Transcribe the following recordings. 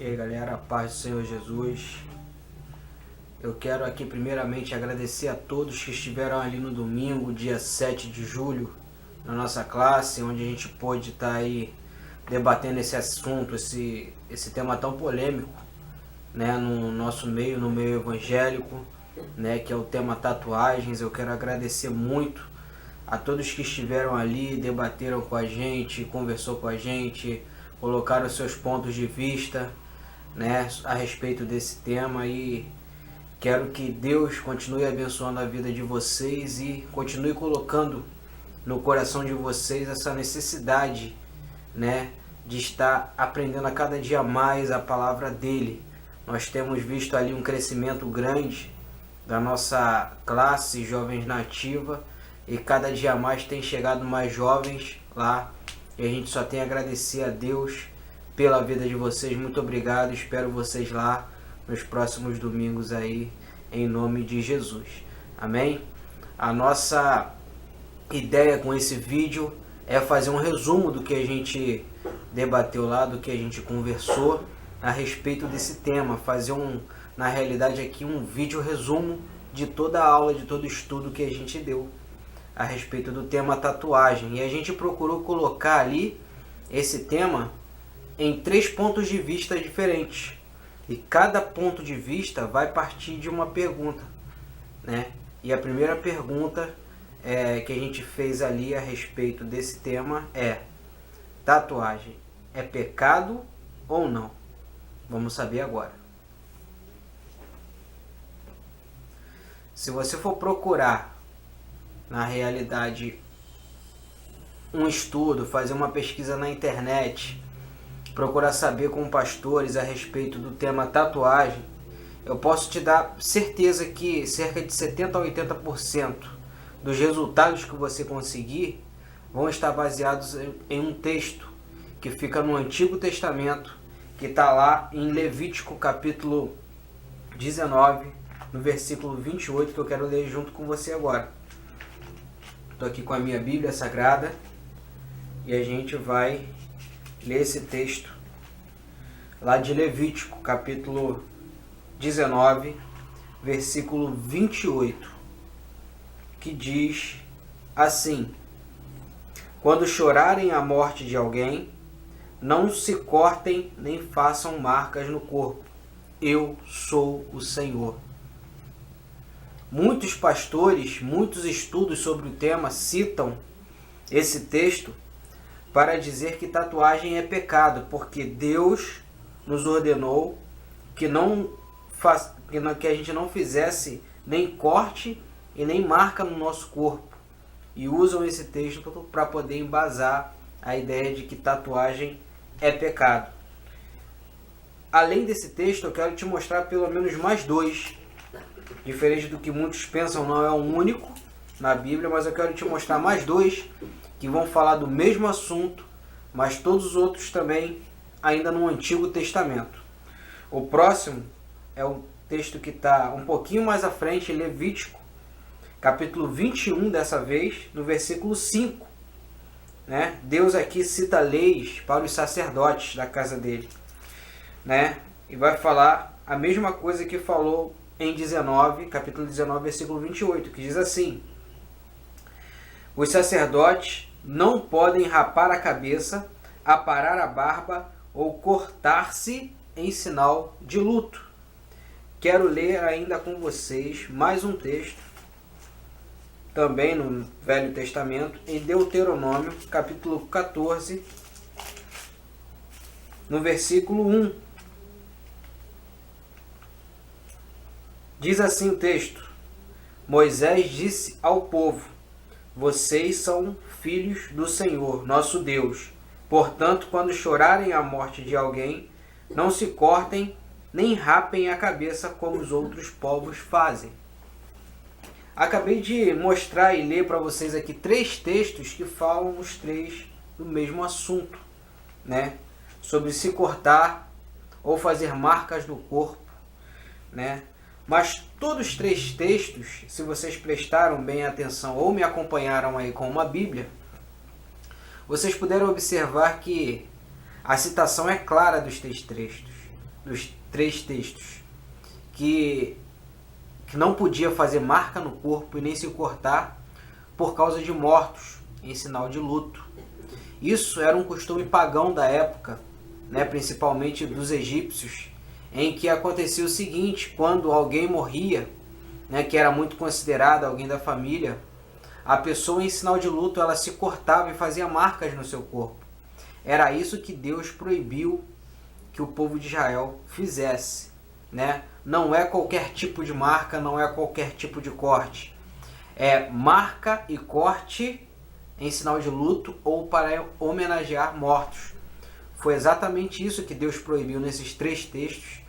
E aí galera, a paz do Senhor Jesus. Eu quero aqui primeiramente agradecer a todos que estiveram ali no domingo, dia 7 de julho, na nossa classe, onde a gente pôde estar aí debatendo esse assunto, esse tema tão polêmico, né, no nosso meio, no meio evangélico, né, que é o tema tatuagens. Eu quero agradecer muito a todos que estiveram ali, debateram com a gente, conversou com a gente, colocaram seus pontos de vista, né, a respeito desse tema, e quero que Deus continue abençoando a vida de vocês e continue colocando no coração de vocês essa necessidade, né, de estar aprendendo a cada dia mais a palavra dele. Nós temos visto ali um crescimento grande da nossa classe Jovens Nativa, e cada dia mais tem chegado mais jovens lá, e a gente só tem a agradecer a Deus pela vida de vocês. Muito obrigado, espero vocês lá nos próximos domingos aí, em nome de Jesus. Amém? A nossa ideia com esse vídeo é fazer um resumo do que a gente debateu lá, do que a gente conversou a respeito desse tema, fazer na realidade aqui um vídeo resumo de toda a aula, de todo o estudo que a gente deu a respeito do tema tatuagem. E a gente procurou colocar ali esse tema em 3 pontos de vista diferentes, e cada ponto de vista vai partir de uma pergunta, né? E a primeira pergunta que a gente fez ali a respeito desse tema é: tatuagem é pecado ou não? Vamos saber agora. Se você for procurar na realidade um estudo, fazer uma pesquisa na internet, procurar saber com pastores a respeito do tema tatuagem, eu posso te dar certeza que cerca de 70 a 80% dos resultados que você conseguir vão estar baseados em um texto que fica no Antigo Testamento, que está lá em Levítico capítulo 19, no versículo 28, que eu quero ler junto com você agora. Estou aqui com a minha Bíblia Sagrada e a gente vai ler esse texto lá de Levítico, capítulo 19, versículo 28, que diz assim: quando chorarem a morte de alguém, não se cortem nem façam marcas no corpo. Eu sou o Senhor. Muitos pastores, muitos estudos sobre o tema citam esse texto para dizer que tatuagem é pecado, porque Deus nos ordenou que que a gente não fizesse nem corte e nem marca no nosso corpo. E usam esse texto para poder embasar a ideia de que tatuagem é pecado. Além desse texto, eu quero te mostrar pelo menos mais 2. Diferente do que muitos pensam, não é um único na Bíblia, mas eu quero te mostrar mais 2 que vão falar do mesmo assunto, mas todos os outros também ainda no Antigo Testamento. O próximo é o texto que está um pouquinho mais à frente, em Levítico, capítulo 21 dessa vez, no versículo 5. Né? Deus aqui cita leis para os sacerdotes da casa dele, né? E vai falar a mesma coisa que falou em 19, capítulo 19, versículo 28, que diz assim: os sacerdotes não podem rapar a cabeça, aparar a barba ou cortar-se em sinal de luto. Quero ler ainda com vocês mais um texto, também no Velho Testamento, em Deuteronômio, capítulo 14, no versículo 1. Diz assim o texto: Moisés disse ao povo: vocês são filhos do Senhor, nosso Deus. Portanto, quando chorarem a morte de alguém, não se cortem nem rapem a cabeça como os outros povos fazem. Acabei de mostrar e ler para vocês aqui 3 textos que falam os 3 do mesmo assunto, né? Sobre se cortar ou fazer marcas no corpo, né? Mas todos os 3 textos, se vocês prestaram bem atenção ou me acompanharam aí com uma Bíblia, vocês puderam observar que a citação é clara dos 3 textos. dos 3 textos, que não podia fazer marca no corpo e nem se cortar por causa de mortos, em sinal de luto. Isso era um costume pagão da época, né, principalmente dos egípcios, em que acontecia o seguinte: quando alguém morria, né, que era muito considerado alguém da família, a pessoa, em sinal de luto, ela se cortava e fazia marcas no seu corpo. Era isso que Deus proibiu que o povo de Israel fizesse, né? Não é qualquer tipo de marca, não é qualquer tipo de corte. É marca e corte em sinal de luto ou para homenagear mortos. Foi exatamente isso que Deus proibiu nesses 3 textos,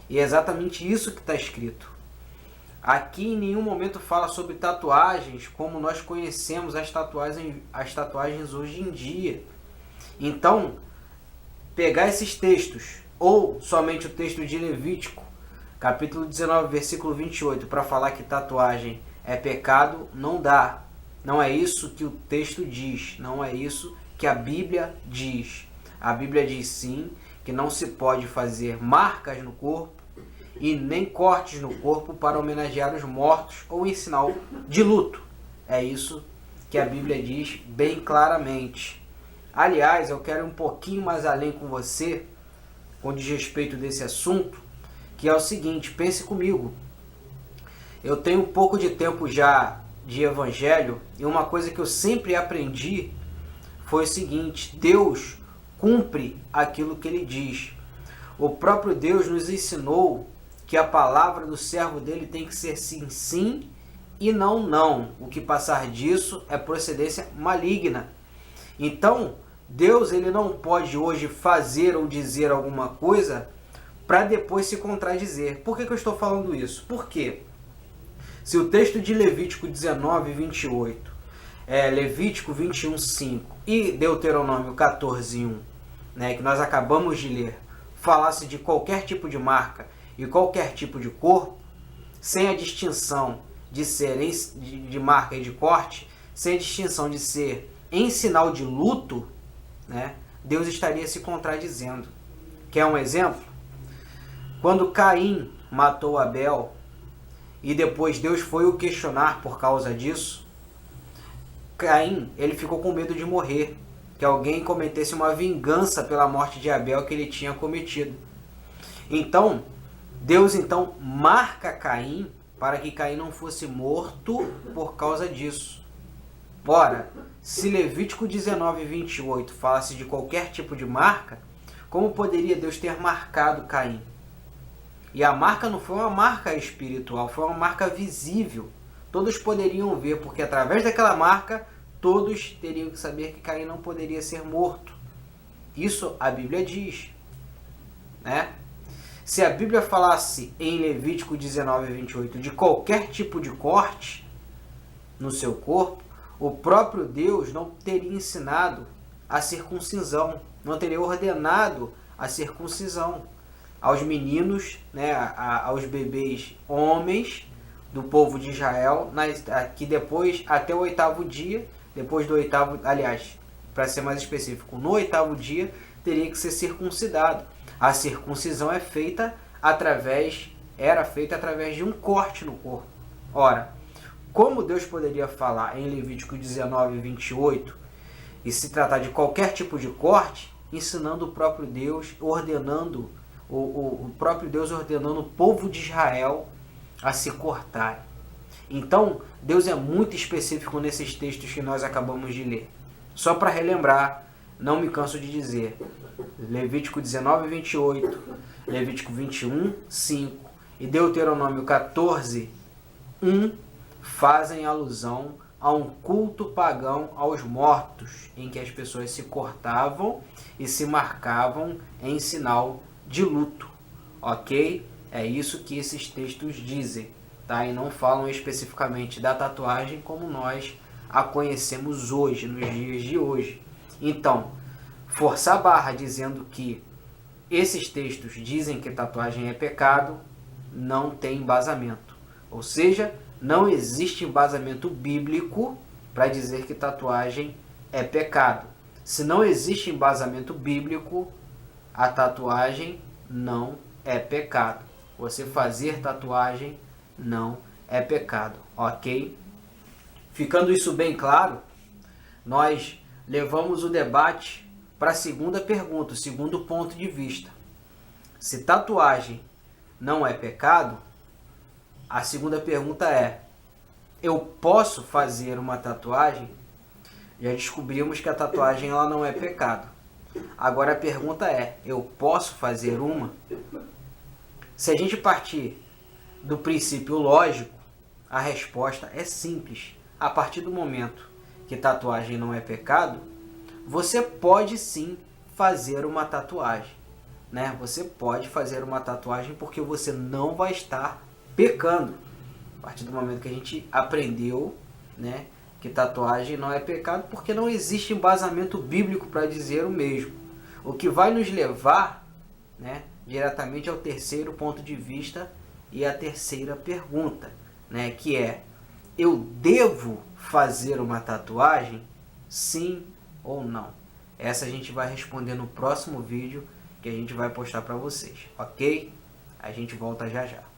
e é exatamente isso que está escrito. Aqui em nenhum momento fala sobre tatuagens como nós conhecemos as tatuagens hoje em dia. Então, pegar esses textos, ou somente o texto de Levítico, capítulo 19, versículo 28, para falar que tatuagem é pecado, não dá. Não é isso que o texto diz, não é isso que a Bíblia diz. A Bíblia diz sim que não se pode fazer marcas no corpo e nem cortes no corpo para homenagear os mortos ou em sinal de luto. É isso que a Bíblia diz bem claramente. Aliás, eu quero ir um pouquinho mais além com você, com desrespeito desse assunto, que é o seguinte: pense comigo. Eu tenho um pouco de tempo já de evangelho, e uma coisa que eu sempre aprendi foi o seguinte: Deus cumpre aquilo que Ele diz. O próprio Deus nos ensinou que a palavra do servo dele tem que ser sim, sim e não, não. O que passar disso é procedência maligna. Então, Deus ele não pode hoje fazer ou dizer alguma coisa para depois se contradizer. Por que eu estou falando isso? Porque se o texto de Levítico 19, 28, Levítico 21, 5 e Deuteronômio 14, 1, né, que nós acabamos de ler, falasse de qualquer tipo de marca e qualquer tipo de corpo, sem a distinção de ser de marca e de corte, sem a distinção de ser em sinal de luto, né, Deus estaria se contradizendo. Quer um exemplo? Quando Caim matou Abel e depois Deus foi o questionar por causa disso, Caim ele ficou com medo de morrer, que alguém cometesse uma vingança pela morte de Abel que ele tinha cometido. Então, Deus então marca Caim para que Caim não fosse morto por causa disso. Ora, se Levítico 19, 28 falasse de qualquer tipo de marca, como poderia Deus ter marcado Caim? E a marca não foi uma marca espiritual, foi uma marca visível. Todos poderiam ver, porque através daquela marca, todos teriam que saber que Caim não poderia ser morto. Isso a Bíblia diz, né? Se a Bíblia falasse em Levítico 19, 28 de qualquer tipo de corte no seu corpo, o próprio Deus não teria ensinado a circuncisão, não teria ordenado a circuncisão aos meninos, né, aos bebês homens do povo de Israel, que depois, até o 8º dia, depois do 8º, aliás, para ser mais específico, no 8º dia, teria que ser circuncidado. A circuncisão era feita através de um corte no corpo. Ora, como Deus poderia falar em Levítico 19, 28 e se tratar de qualquer tipo de corte, ensinando o próprio Deus, ordenando o próprio Deus ordenando o povo de Israel a se cortar? Então, Deus é muito específico nesses textos que nós acabamos de ler. Só para relembrar, não me canso de dizer, Levítico 19, 28, Levítico 21, 5 e Deuteronômio 14, 1 fazem alusão a um culto pagão aos mortos, em que as pessoas se cortavam e se marcavam em sinal de luto. Ok? É isso que esses textos dizem, tá? E não falam especificamente da tatuagem como nós a conhecemos hoje, nos dias de hoje. Então, forçar a barra dizendo que esses textos dizem que tatuagem é pecado, não tem embasamento. Ou seja, não existe embasamento bíblico para dizer que tatuagem é pecado. Se não existe embasamento bíblico, a tatuagem não é pecado. Você fazer tatuagem não é pecado, ok? Ficando isso bem claro, nós levamos o debate para a segunda pergunta, o segundo ponto de vista. Se tatuagem não é pecado, a segunda pergunta é: eu posso fazer uma tatuagem? Já descobrimos que a tatuagem ela não é pecado. Agora a pergunta é: eu posso fazer uma? Se a gente partir do princípio lógico, a resposta é simples. A partir do momento que tatuagem não é pecado, você pode sim fazer uma tatuagem, né? Você pode fazer uma tatuagem porque você não vai estar pecando. A partir do momento que a gente aprendeu, né, que tatuagem não é pecado, porque não existe embasamento bíblico para dizer o mesmo. O que vai nos levar, né, diretamente ao terceiro ponto de vista e a terceira pergunta, né, que é: eu devo fazer uma tatuagem? Sim ou não? Essa a gente vai responder no próximo vídeo que a gente vai postar para vocês, ok? A gente volta já já.